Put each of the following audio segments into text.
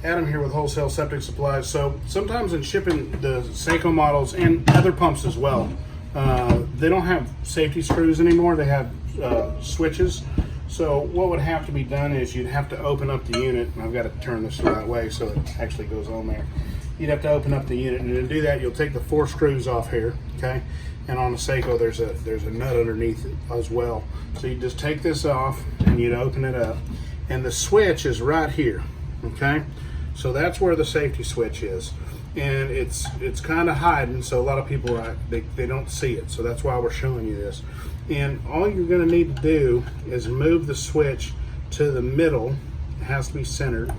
Adam here with Wholesale Septic Supplies. So sometimes in shipping the Secoh models and other pumps as well, they don't have safety screws anymore. They have switches. So what would have to be done is you'd have to open up the unit, and I've got to turn this the right way so it actually goes on there. You'd have to open up the unit, and to do that, you'll take the 4 screws off here, okay? And on the Secoh, there's a nut underneath it as well. So you just take this off, and you'd open it up, and the switch is right here, okay? So that's where the safety switch is, and it's kind of hiding, so a lot of people they don't see it. So that's why we're showing you this. And all you're going to need to do is move the switch to the middle. It has to be centered.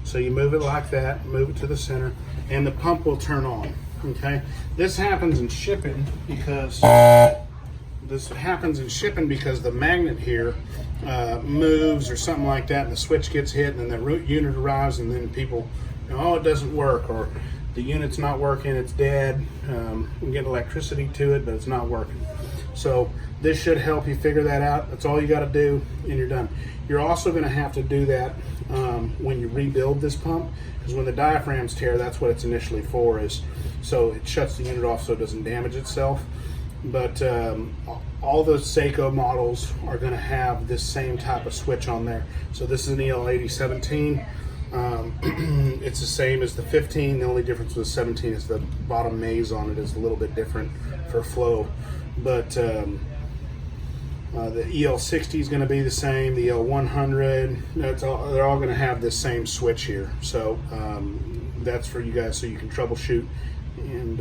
So you move it like that, move it to the center, and the pump will turn on. Okay. This happens in shipping because the magnet here moves or something like that, and the switch gets hit, and then the root unit arrives, and then people, oh, it doesn't work, or the unit's not working, it's dead. We get electricity to it, but it's not working. So this should help you figure that out. That's all you got to do, and you're done. You're also going to have to do that when you rebuild this pump, because when the diaphragms tear, that's what it's initially for, is so it shuts the unit off so it doesn't damage itself. But all the Secoh models are going to have this same type of switch on there. So this is an EL8017. It's the same as the 15. The only difference with 17 is the bottom maze on it is a little bit different for flow. But the EL60 is going to be the same. The EL100, they're all going to have this same switch here. So that's for you guys, so you can troubleshoot and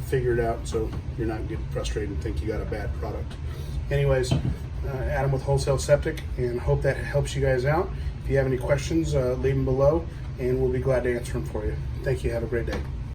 figure it out, so you're not getting frustrated and think you got a bad product. Anyways, Adam with Wholesale Septic, and hope that helps you guys out. If you have any questions, leave them below, and we'll be glad to answer them for you. Thank you. Have a great day.